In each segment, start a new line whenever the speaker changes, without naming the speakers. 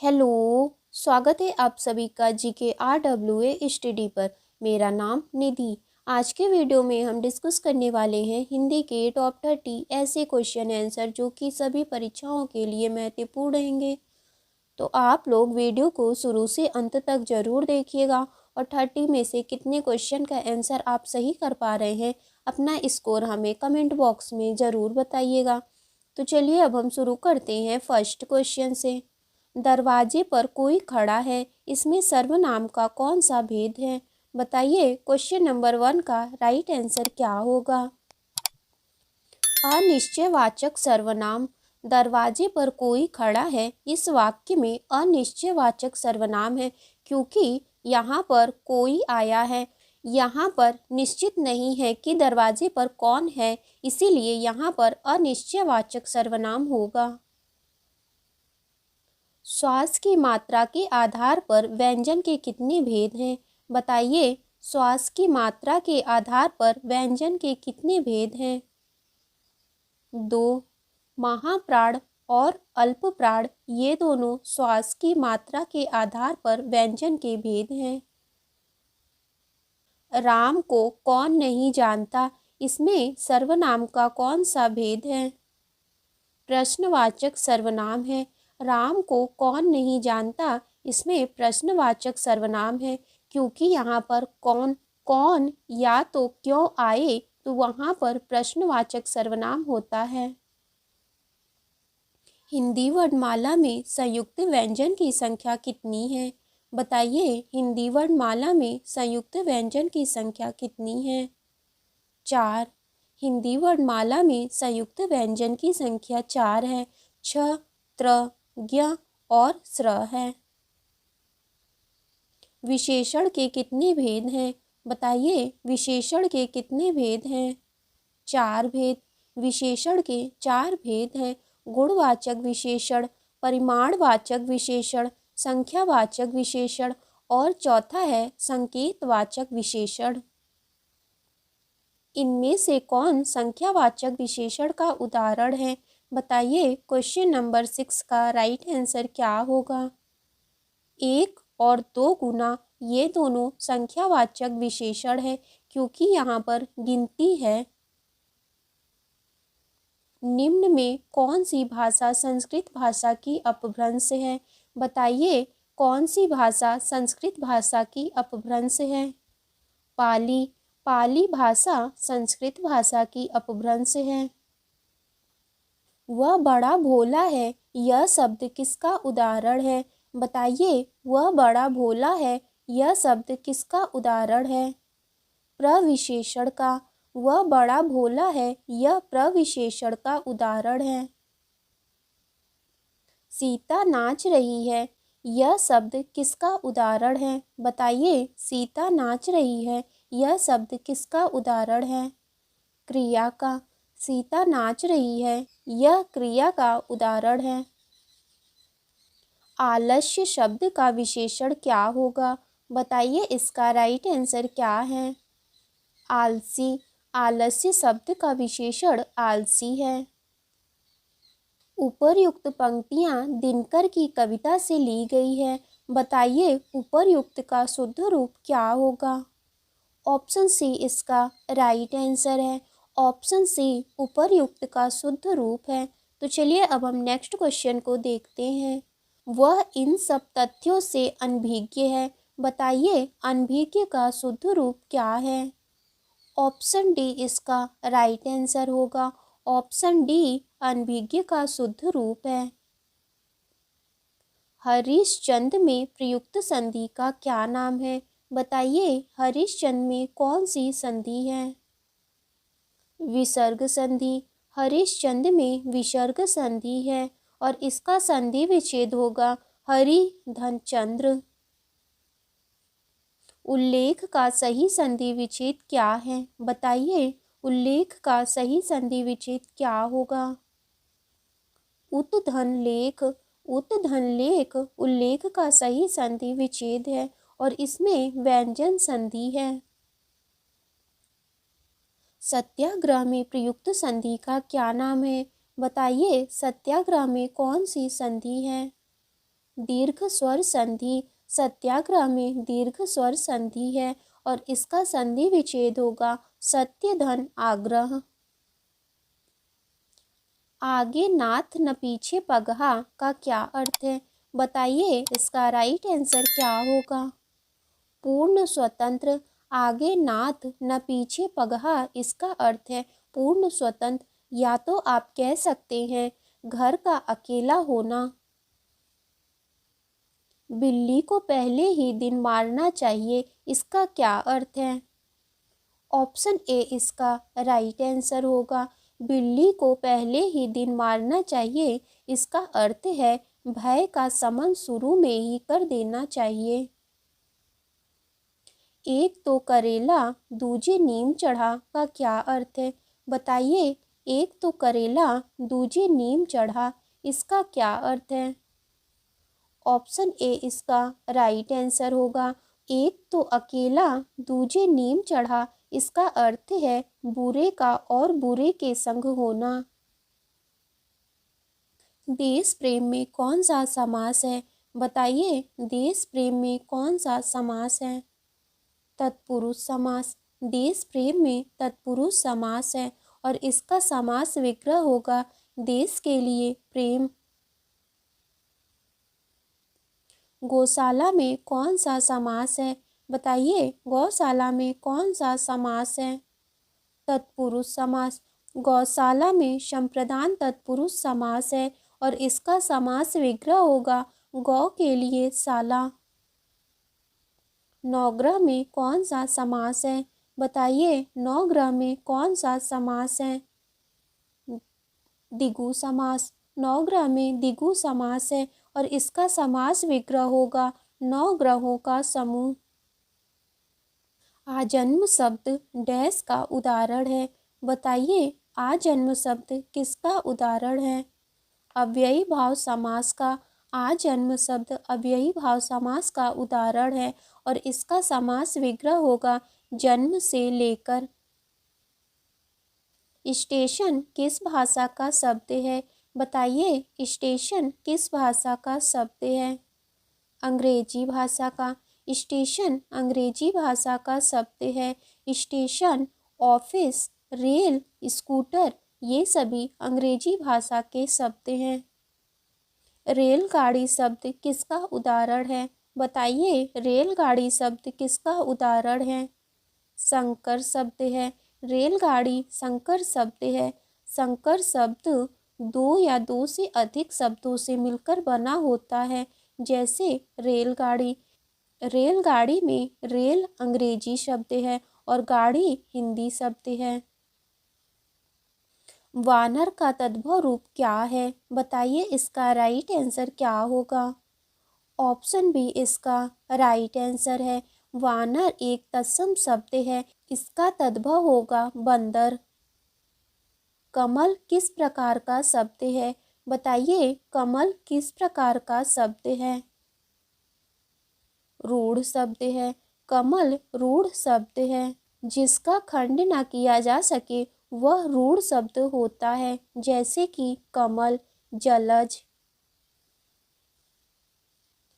Hello. स्वागत है आप सभी का GKRWA स्टडी पर। मेरा नाम निधि। आज के वीडियो में हम डिस्कस करने वाले हैं हिंदी के टॉप 30 ऐसे क्वेश्चन आंसर जो कि सभी परीक्षाओं के लिए महत्वपूर्ण रहेंगे। तो आप लोग वीडियो को शुरू से अंत तक ज़रूर देखिएगा और 30 में से कितने क्वेश्चन का आंसर आप सही कर पा रहे हैं अपना स्कोर हमें कमेंट बॉक्स में ज़रूर बताइएगा। तो चलिए अब हम शुरू करते हैं फर्स्ट क्वेश्चन से। दरवाजे पर कोई खड़ा है, इसमें सर्वनाम का कौन सा भेद है? बताइए क्वेश्चन नंबर 1 का राइट आंसर क्या होगा? अनिश्चयवाचक सर्वनाम। दरवाजे पर कोई खड़ा है, इस वाक्य में अनिश्चयवाचक सर्वनाम है क्योंकि यहाँ पर कोई आया है। यहाँ पर निश्चित नहीं है कि दरवाजे पर कौन है, इसीलिए यहाँ पर अनिश्चयवाचक सर्वनाम होगा। श्वास की मात्रा के आधार पर व्यंजन के कितने भेद हैं? बताइए श्वास की मात्रा के आधार पर व्यंजन के कितने भेद हैं? 2। महाप्राण और अल्पप्राण ये दोनों श्वास की मात्रा के आधार पर व्यंजन के भेद हैं। राम को कौन नहीं जानता, इसमें सर्वनाम का कौन सा भेद है? प्रश्नवाचक सर्वनाम है। राम को कौन नहीं जानता, इसमें प्रश्नवाचक सर्वनाम है क्योंकि यहाँ पर कौन कौन या तो क्यों आए तो वहाँ पर प्रश्नवाचक सर्वनाम होता है। हिंदी वर्णमाला में संयुक्त व्यंजन की संख्या कितनी है? बताइए हिंदी वर्णमाला में संयुक्त व्यंजन की संख्या कितनी है? 4। हिंदी वर्णमाला में संयुक्त व्यंजन की संख्या 4 है। छ, त्र, ज्ञ और स्र है। विशेषण के कितने भेद हैं? बताइए विशेषण के कितने भेद हैं? 4 भेद। विशेषण के 4 भेद हैं। गुणवाचक विशेषण, परिमाणवाचक विशेषण, संख्यावाचक विशेषण और चौथा है संकेतवाचक विशेषण। इनमें से कौन संख्यावाचक विशेषण का उदाहरण है? बताइए क्वेश्चन नंबर 6 का राइट आंसर क्या होगा? 1 और 2 गुना ये दोनों संख्यावाचक विशेषण है क्योंकि यहाँ पर गिनती है। निम्न में कौन सी भाषा संस्कृत भाषा की अपभ्रंश है? बताइए कौन सी भाषा संस्कृत भाषा की अपभ्रंश है? पाली। पाली भाषा संस्कृत भाषा की अपभ्रंश है। वह बड़ा भोला है, यह शब्द किसका उदाहरण है? बताइए वह बड़ा भोला है, यह शब्द किसका उदाहरण है? प्रविशेषण का। वह बड़ा भोला है, यह प्रविशेषण का उदाहरण है। सीता नाच रही है, यह शब्द किसका उदाहरण है? बताइए सीता नाच रही है, यह शब्द किसका उदाहरण है? क्रिया का। सीता नाच रही है, यह क्रिया का उदाहरण है। आलस्य शब्द का विशेषण क्या होगा? बताइए इसका राइट आंसर क्या है? आलसी। आलस्य शब्द का विशेषण आलसी है। उपर्युक्त पंक्तियां दिनकर की कविता से ली गई है। बताइए उपर्युक्त का शुद्ध रूप क्या होगा? ऑप्शन सी इसका राइट आंसर है। ऑप्शन सी उपर्युक्त का शुद्ध रूप है। तो चलिए अब हम नेक्स्ट क्वेश्चन को देखते हैं। वह इन सब तथ्यों से अनभिज्ञ है। बताइए अनभिज्ञ का शुद्ध रूप क्या है? ऑप्शन डी इसका राइट आंसर होगा। ऑप्शन डी अनभिज्ञ का शुद्ध रूप है। हरिश्चंद्र में प्रयुक्त संधि का क्या नाम है? बताइए हरिश्चंद्र में कौन सी संधि है? विसर्ग संधि। हरिश्चंद्र में विसर्ग संधि है और इसका संधि विच्छेद होगा हरि धन चंद्र। उल्लेख का सही संधि विच्छेद क्या है? बताइए उल्लेख का सही संधि विच्छेद क्या होगा? उत्धन लेख। उत्धन लेख उल्लेख का सही संधि विच्छेद है और इसमें व्यंजन संधि है। सत्याग्रह में प्रयुक्त संधि का क्या नाम है? बताइए सत्याग्रह में कौन सी संधि है? दीर्घ स्वर संधि। सत्याग्रह में दीर्घ स्वर संधि है और इसका संधि विच्छेद होगा सत्य धन आग्रह। आगे नाथ न पीछे पगहा का क्या अर्थ है? बताइए इसका राइट आंसर क्या होगा? पूर्ण स्वतंत्र। आगे नाथ न पीछे पगहा, इसका अर्थ है पूर्ण स्वतंत्र, या तो आप कह सकते हैं घर का अकेला होना। बिल्ली को पहले ही दिन मारना चाहिए, इसका क्या अर्थ है? ऑप्शन ए इसका राइट आंसर होगा। बिल्ली को पहले ही दिन मारना चाहिए, इसका अर्थ है भय का शमन शुरू में ही कर देना चाहिए। एक तो करेला दूजे नीम चढ़ा का क्या अर्थ है? बताइए एक तो करेला दूजे नीम चढ़ा, इसका क्या अर्थ है? ऑप्शन ए इसका राइट आंसर होगा। एक तो अकेला दूजे नीम चढ़ा, इसका अर्थ है बुरे का और बुरे के संग होना। देश प्रेम में कौन सा समास है? बताइए देश प्रेम में कौन सा समास है? तत्पुरुष समास। देश प्रेम में तत्पुरुष समास है और इसका समास विग्रह होगा देश के लिए प्रेम। गौशाला में कौन सा समास है? बताइए गौशाला में कौन सा समास है? तत्पुरुष समास। गौशाला में संप्रदान तत्पुरुष समास है और इसका समास विग्रह होगा गौ के लिए शाला। नवग्रह में कौन सा समास है? बताइए नवग्रह में कौन सा समास है? द्विगु समास। नवग्रह में द्विगु समास है और इसका समास विग्रह होगा नौ ग्रहों का समूह। आजन्म शब्द डैश का उदाहरण है? बताइए आजन्म शब्द किसका उदाहरण है? अव्ययी भाव समास का। आजन्म शब्द अव्ययी भाव समास का उदाहरण है और इसका समास विग्रह होगा जन्म से लेकर। स्टेशन किस भाषा का शब्द है? बताइए स्टेशन किस भाषा का शब्द है? अंग्रेजी भाषा का। स्टेशन अंग्रेजी भाषा का शब्द है। स्टेशन, ऑफिस, रेल, स्कूटर ये सभी अंग्रेजी भाषा के शब्द हैं। रेलगाड़ी शब्द किसका उदाहरण है? बताइए रेलगाड़ी शब्द किसका उदाहरण है? संकर शब्द है। रेलगाड़ी संकर शब्द है। संकर शब्द दो या दो से अधिक शब्दों से मिलकर बना होता है, जैसे रेलगाड़ी। रेलगाड़ी में रेल अंग्रेजी शब्द है और गाड़ी हिंदी शब्द है। वानर का तद्भव रूप क्या है? बताइए इसका राइट आंसर क्या होगा? ऑप्शन बी इसका राइट आंसर है। वानर एक तत्सम शब्द है, इसका तद्भव होगा बंदर। कमल किस प्रकार का शब्द है? बताइए कमल किस प्रकार का शब्द है? रूढ़ शब्द है। कमल रूढ़ शब्द है। जिसका खंड ना किया जा सके वह रूढ़ शब्द होता है, जैसे कि कमल, जलज।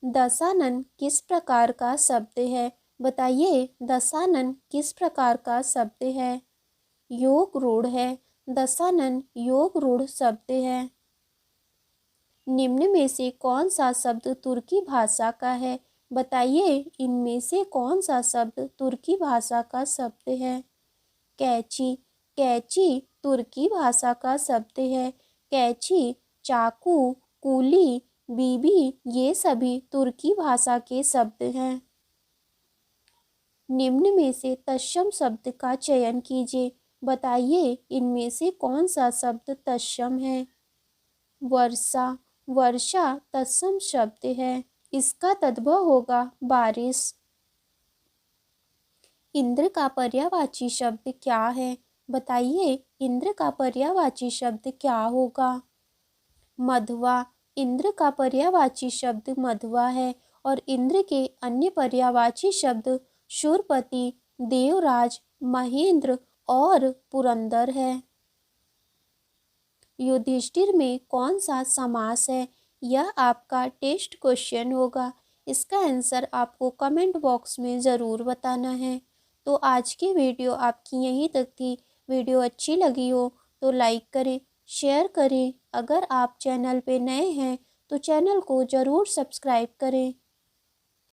दशानन किस प्रकार का शब्द है? बताइए दशानन किस प्रकार का शब्द है? योग रूढ़ है। दशानन योग रूढ़ शब्द है। निम्न में से कौन सा शब्द तुर्की भाषा का है? बताइए इनमें से कौन सा शब्द तुर्की भाषा का शब्द है? कैंची। कैंची तुर्की भाषा का शब्द है। कैंची, चाकू, कूली, बीबी ये सभी तुर्की भाषा के शब्द हैं। निम्न में से तत्सम शब्द का चयन कीजिए। बताइए इनमें से कौन सा शब्द तत्सम है? वर्षा। वर्षा तत्सम शब्द है, इसका तद्भव होगा बारिश। इंद्र का पर्यायवाची शब्द क्या है? बताइए इंद्र का पर्यायवाची शब्द क्या होगा? मधवा। इंद्र का पर्यायवाची शब्द मधवा है और इंद्र के अन्य पर्यायवाची शब्द शूरपति, देवराज, महेंद्र और पुरंदर है। युधिष्ठिर में कौन सा समास है? यह आपका टेस्ट क्वेश्चन होगा। इसका आंसर आपको कमेंट बॉक्स में ज़रूर बताना है। तो आज की वीडियो आपकी यहीं तक थी। वीडियो अच्छी लगी हो तो लाइक करें, शेयर करें। अगर आप चैनल पे नए हैं तो चैनल को ज़रूर सब्सक्राइब करें।